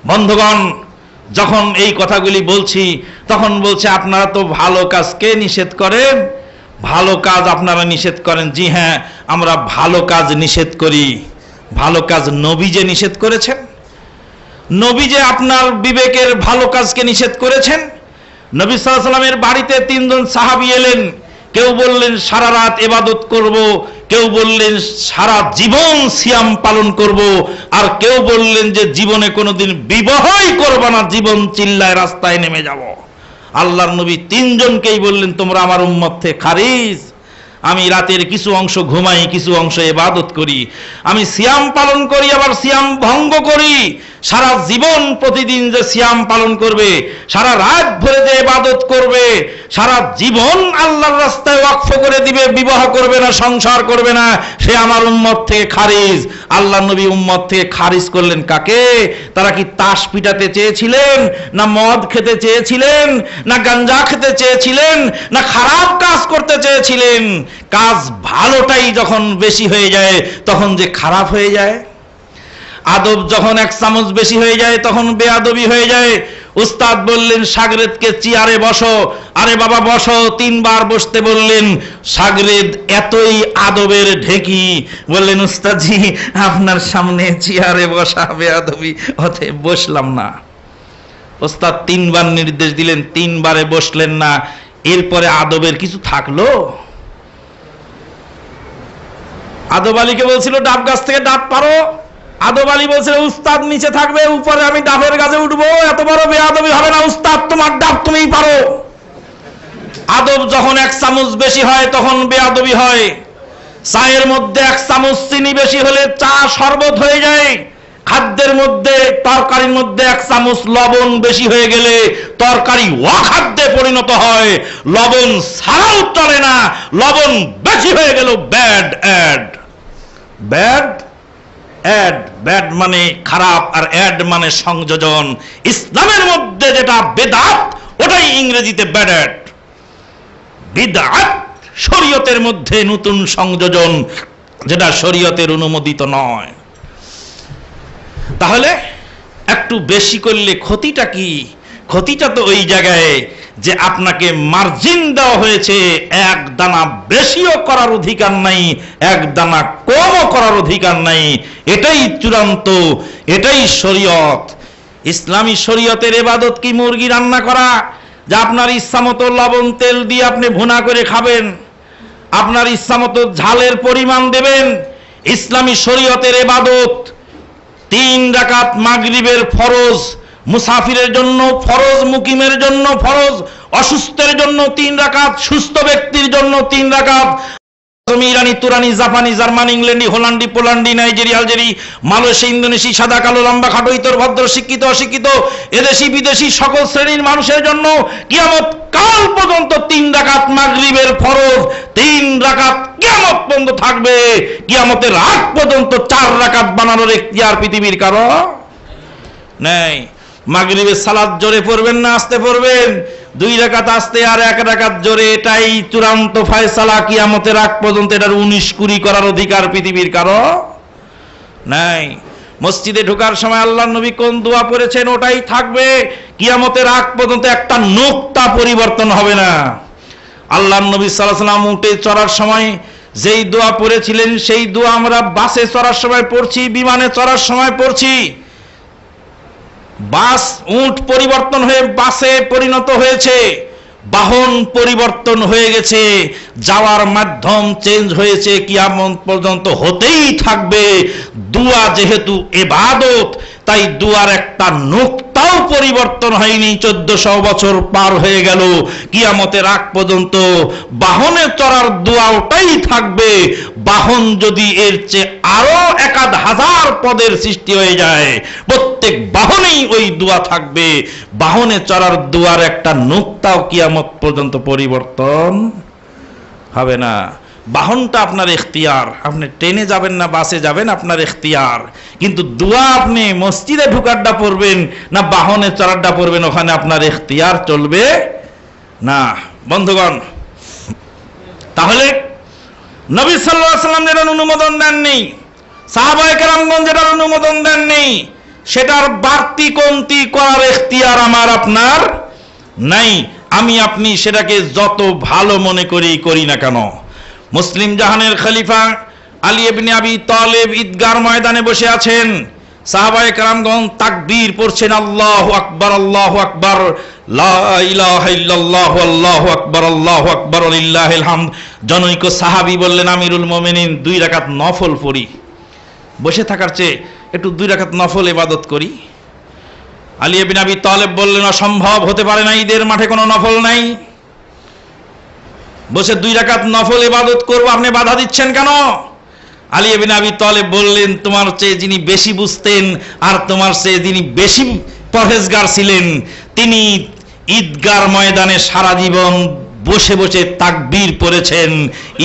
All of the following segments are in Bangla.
বন্ধুগণ, যখন এই কথাগুলি বলছি তখন বলছে আপনারা তো ভালো কাজকে নিষেধ করেন, ভালো কাজ আপনারা নিষেধ করেন। জি হ্যাঁ, আমরা ভালো কাজ নিষেধ করি। ভালো কাজ নবী যে নিষেধ করেছেন, নবী যে আপনার বিবেকের ভালো কাজকে নিষেধ করেছেন। নবী সাল্লাল্লাহু আলাইহি ওয়াসাল্লামের বাড়িতে 3 জন সাহাবী এলেন। কেউ বললেন সারা রাত ইবাদত করব, কেউ বললেন সারা জীবন সিয়াম পালন করব, আর কেউ বললেন যে জীবনে কোনোদিন বিবাহই করব না, জীবন চিল্লায় রাস্তায় নেমে যাব। আল্লাহর নবী 3 জনকেই বললেন তোমরা আমার উম্মত থেকে খারিজ। আমি রাতের কিছু অংশ ঘুমাই, কিছু অংশ ইবাদত করি, আমি সিয়াম পালন করি আবার সিয়াম ভঙ্গ করি। সারা জীবন প্রতিদিন যে সিয়াম পালন করবে, সারা রাত ভরে যে ইবাদত করবে, সারা জীবন আল্লাহর রাস্তায় ওয়াকফ করে দিবে, বিবাহ করবে না, সংসার করবে না, সে আমার উম্মত থেকে খারিজ। আল্লাহ নবী উম্মত থেকে খারিজ করলেন কাকে? তারা কি তাস পিটাতে চেয়েছিলেন, না মদ খেতে চেয়েছিলেন, না গাঞ্জা খেতে চেয়েছিলেন, না খারাপ কাজ করতে চেয়েছিলেন? কাজ ভালোটাই যখন বেশি হয়ে যায় তখন যে খারাপ হয়ে যায়। আদব যখন 1 চামচ বেশি হয়ে যায় তখন বেয়াদবি হয়ে যায়। উস্তাদ বললেন শাগরেদকে চেয়ারে বসো, আরে বাবা বসো, 3 বার বসতে বললেন। শাগরেদ এতই আদবের ঢেকি, বললেন উস্তাদজি আপনার সামনে চেয়ারে বসা বেয়াদবি, অতএব বসলাম না। উস্তাদ 3 বার নির্দেশ দিলেন, 3 বারে বসলেন না। এরপরে আদবের কিছু থাকলো? আদব আলীকে বলছিল ডাব গাছ থেকে ডাব পারো, আদব আলী বলছিল উস্তাদ নিচে থাকবে, উপরে আমি ডাবের গাছে উঠবো, এত বড় বেয়াদবি হবে না, উস্তাদ তোমার ডাব তুমিই পারো। আদব যখন 1 চামচ বেশি হয় তখন বেয়াদবি হয়। চায়ের মধ্যে 1 চামচ চিনি বেশি হলে চা শরবত হয়ে যায়। খাদ্যের মধ্যে, তরকারির মধ্যে 1 চামচ লবণ বেশি হয়ে গেলে তরকারি অখাদ্যে পরিণত হয়। লবণ ছাড়াও চলে না, লবণ বেশি হয়ে গেল bad add. Bad add, bad মানে খারাপ, আর অ্যাড মানে সংযোজন। ইসলামের মধ্যে যেটা বেদাত ওটাই ইংরেজিতে ব্যাড অ্যাড। বিদআত শরীয়তের মধ্যে নতুন সংযোজন, যেটা শরীয়তের অনুমোদিত নয়। তাহলে একটু বেশি করলে ক্ষতিটা কি? ক্ষতিটা তো ওই জায়গায় যে আপনাকে মার্জিন দেওয়া হয়েছে, 1 দানা বেশিও করার অধিকার নাই, 1 দানা কমও করার অধিকার নাই। এটাই চূড়ান্ত, এটাই শরীয়ত। ইসলামী শরীয়তের ইবাদত কি মুরগি রান্না করা, যে আপনার ইচ্ছা মতো লবণ তেল দিয়ে আপনি ভুনা করে খাবেন, আপনার ইচ্ছা মতো ঝালের পরিমাণ দেবেন? ইসলামী শরীয়তের ইবাদত 3 রাকাত মাগরিবের ফরজ, মুসাফিরের জন্য ফরজ, মুকিমের জন্য ফরজ, অসুস্থের জন্য 3 রাকাত, সুস্থ ব্যক্তির জন্য 3 রাকাত। ইরানি, তুরানি, জাপানি, জার্মানি, ইংল্যান্ডি, হোল্যান্ডি, পোল্যান্ডি, নাইজেরিয়া, আলজেরি, মালয়েশিয়া, ইন্দোনেশি, সাদা কালো, লম্বা খাটো, ইতর ভদ্র, শিক্ষিত অশিক্ষিত, এদেশি বিদেশি সকল শ্রেণীর মানুষের জন্য কিয়ামত কাল পর্যন্ত 3 রাকাত মাগরিবের ফরজ, 3 রাকাত কিয়ামত পর্যন্ত থাকবে। কিয়ামতের আগ পর্যন্ত 4 রাকাত বানানোর ইখতিয়ার পৃথিবীর কারো নেই। মাগরিবের সালাত জোরে পড়বেন না আস্তে পড়বেন? 2 রাকাত আস্তে আর 1 রাকাত জোরে, এটাই চূড়ান্ত ফয়সালা। কিয়ামতের আগ পর্যন্ত এটার 19-20 করার অধিকার পৃথিবীর কারো নাই। মসজিদে ঢোকার সময় আল্লাহর নবী কোন দোয়া পড়েছেন ওটাই থাকবে। কিয়ামতের আগ পর্যন্ত একটা নোক্তা পরিবর্তন হবে না। আল্লাহর নবী সাল্লাল্লাহু আলাইহি ওয়াসাল্লাম উঠে চড়ার সময় যেই দোয়া পড়েছিলেন সেই দোয়া আমরা বাসে চড়ার সময় পড়ছি, বিমানে চড়ার সময় পড়ছি। বাস, উট পরিবর্তন হয়ে বাসে পরিণত হয়েছে, বাহন পরিবর্তন হয়ে গেছে, যাওয়ার মাধ্যম চেঞ্জ হয়েছে, কিয়ামত পর্যন্ত হতেই থাকবে। দোয়া যেহেতু ইবাদত, তাই দুয়ার একটা নুক্তাও পরিবর্তন হয়নি। 1400 বছর পার হয়ে গেল, কিয়ামতের আগ পর্যন্ত বাহনে চড়ার দোয়াটাই থাকবে। বাহন যদি এর চেয়ে আরো 1000 পদের সৃষ্টি হয়ে যায়, প্রত্যেক বাহনেই ওই দোয়া থাকবে। বাহনে চড়ার দোয়ার একটা নুক্তাও কিয়ামত পর্যন্ত পরিবর্তন হবে না। বাহনটা আপনার ইখতিয়ার, আপনি ট্রেনে যাবেন না বাসে যাবেন আপনার ইখতিয়ার, কিন্তু দোয়া আপনি মসজিদে ঢুকারটা পড়বেন না বাহনে চড়ারটা পড়বেন, ওখানে আপনার ইখতিয়ার চলবে না। বন্ধুগণ, তাহলে নবী সাল্লাল্লাহু আলাইহি ওয়াসাল্লাম যেটা অনুমোদন দেননি, সাহাবায়ে কেরামগণ যেটা অনুমোদন দেননি, সেটার বাড়তি কমতি করার এখতিয়ার আমার আপনার নাই। আমি আপনি সেটাকে যত ভালো মনে করি না কেন। মুসলিম জাহানের খলিফা আলী ইবনে আবি তালেব ঈদগার ময়দানে বসে আছেন, সাহাবায়ে কেরামগণ তাকবীর পড়ছেন, আল্লাহু আকবার আল্লাহু আকবার, লা ইলাহা ইল্লাল্লাহ আল্লাহু আকবার আল্লাহু আকবার লিল্লাহিল হামদ। জনৈক সাহাবী বললেন, আমিরুল মুমিনিন 2 রাকাত নফল পড়ি, বসে থাকার চেয়ে একটু 2 রাকাত নফল ইবাদত করি। আলী ইবনে আবি তালেব বললেন, অসম্ভব, হতে পারে না, ঈদের মাঠে কোনো নফল নাই, বসে 2 রাকাত নফল ইবাদত করব, আপনি বাধা দিচ্ছেন কেন? আলী ইবনে আবি তালেব বললেন, তোমার চেয়ে যিনি বেশি বুঝতেন আর তোমার চেয়ে যিনি বেশি পরহেজগার ছিলেন, তিনি ঈদগার ময়দানে সারা জীবন বসে বসে তাকবীর পড়েছেন,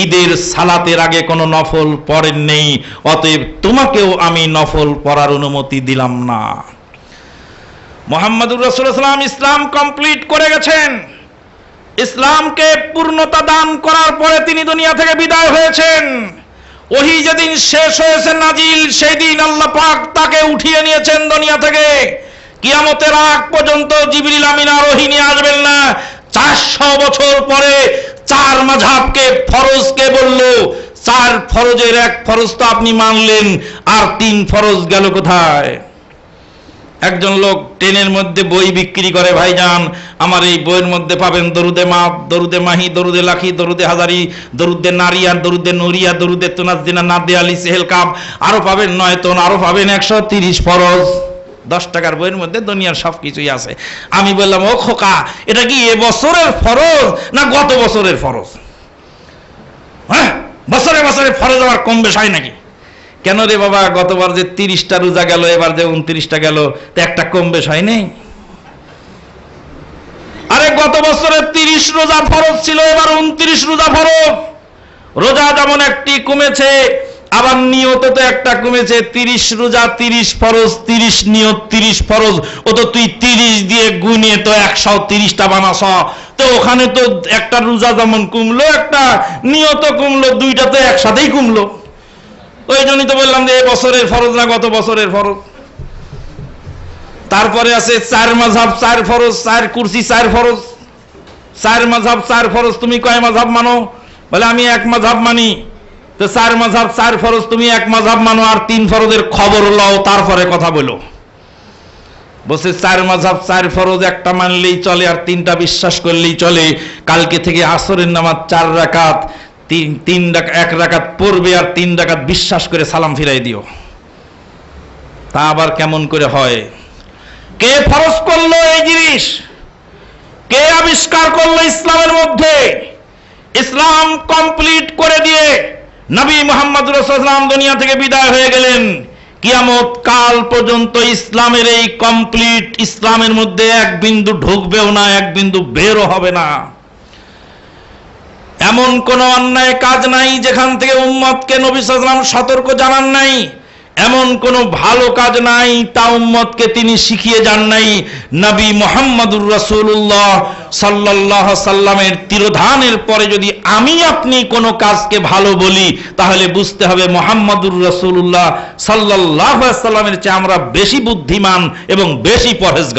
ঈদের সালাতের আগে কোনো নফল পড়েন নেই, অতএব তোমাকেও আমি নফল পড়ার অনুমতি দিলাম না। মুহাম্মদুর রাসূলুল্লাহ সাল্লাল্লাহু আলাইহি ওয়াসাল্লাম ইসলাম কমপ্লিট করে গেছেন। ইসলামকে পূর্ণতা দান করার পরে তিনি দুনিয়া থেকে বিদায় হয়েছেন। ওহী যেদিন শেষ হয়েছে নাজিল, সেই দিন আল্লাহ পাক তাকে উঠিয়ে নিয়েছেন দুনিয়া থেকে। কিয়ামতের আগ পর্যন্ত জিবরিল আমিন আর ওহী নিয়ে আসবেন না। 400 বছর পরে 4 মাযহাবকে ফরজকে বলল, 4 ফরজের 1 ফরজ তো আপনি মানলেন, আর 3 ফরজ গেল কোথায়? একজন লোক ট্রেনের মধ্যে বই বিক্রি করে, ভাইজান আমার এই বইয়ের মধ্যে পাবেন দরুদে মাপ, দরুদে মাহি, দরুদে লাখি, দরুদে হাজারি, দরুদে নারিয়া, দরুদে নুরিয়া, দরুদে তুনাজ্জিনা নাদে আলী সেহেল কাব, আরো পাবেন 9 টন, আরো পাবেন 130 ফরজ। 10 টাকার বইয়ের মধ্যে দুনিয়ার সবকিছুই আছে। আমি বললাম, ও খোকা, এটা কি এ বছরের ফরজ না গত বছরের ফরজ? হ্যাঁ, বছরে বছরে ফরজ আবার কম বেশ হয় নাকি? কেন রে বাবা, গতবার যে 30টা রোজা গেল, এবার যে 29টা গেল, তো একটা কম বেশ হয় নাই? আরে গত বছরে 30 রোজা ফরজ ছিল, এবার 29 রোজা ফরজ। রোজা যেমন একটি কমেছে, আবার নিয়ত তো একটা কমেছে। 30 রোজা 30 ফরজ, 30 নিয়ত 30 ফরজ। ও তো তুই 30 দিয়ে গুণে তো 130টা বানাস, তো ওখানে তো একটা রোজা যেমন কমলো, একটা নিয়ত কমলো, দুইটা তো একসাথেই কমলো। ওই জন্যই তো বললাম যে এই বছরের ফরজ না গত বছরের ফরজ। তারপরে আছে 4 মাযহাব 4 ফরজ, 4 কুরসি 4 ফরজ, 4 মাযহাব 4 ফরজ। তুমি কয় মাযহাব মানো? বলে আমি 1 মাযহাব মানি। তো 4 মাযহাব 4 ফরজ, তুমি 1 মাযহাব মানো, আর 3 ফরজের খবর লও, তারপরে কথা বলো। বলছে 4 মাযহাব 4 ফরজ একটা মানলেই চলে, আর 3টা বিশ্বাস করলেই চলে। কালকে থেকে আসরের নামাজ 4 রাকাত, 1 রাকাত পড়বে, আর 3 রাকাত বিশ্বাস করে সালাম ফিরাই দিও। তা আবার কেমন করে হয়? কে ফরজ করলো এই জিনিস? কে আবিষ্কার করলো ইসলামের মধ্যে? ইসলাম কমপ্লিট করে দিয়ে নবী মুহাম্মদ রাসূলুল্লাহ সাল্লাল্লাহু আলাইহি ওয়াসাল্লাম দুনিয়া থেকে বিদায় হয়ে গেলেন। কিয়ামত কাল পর্যন্ত ইসলামের এই কমপ্লিট ইসলামের মধ্যে 1 বিন্দু ঢুকবেও না, 1 বিন্দু বেরও হবে না। এমন কোন অন্যায় কাজ নাই যেখান থেকে উম্মতকে নবী সাল্লাল্লাহু আলাইহি ওয়াসাল্লাম সতর্ক জানান নাই। এমন কোন ভালো কাজ নাই তা উম্মতকে তিনি শিখিয়ে যান নাই। নবী মুহাম্মদুর রাসূলুল্লাহ সাল্লাল্লাহু আলাইহি সাল্লামের তিরোধানের পরে যদি আমি আপনি কোন কাজকে ভালো বলি, তাহলে বুঝতে হবে মুহাম্মদুর রাসূলুল্লাহ সাল্লাল্লাহু আলাইহি সাল্লামের চেয়ে আমরা বেশি বুদ্ধিমান এবং বেশি পরহেজগার।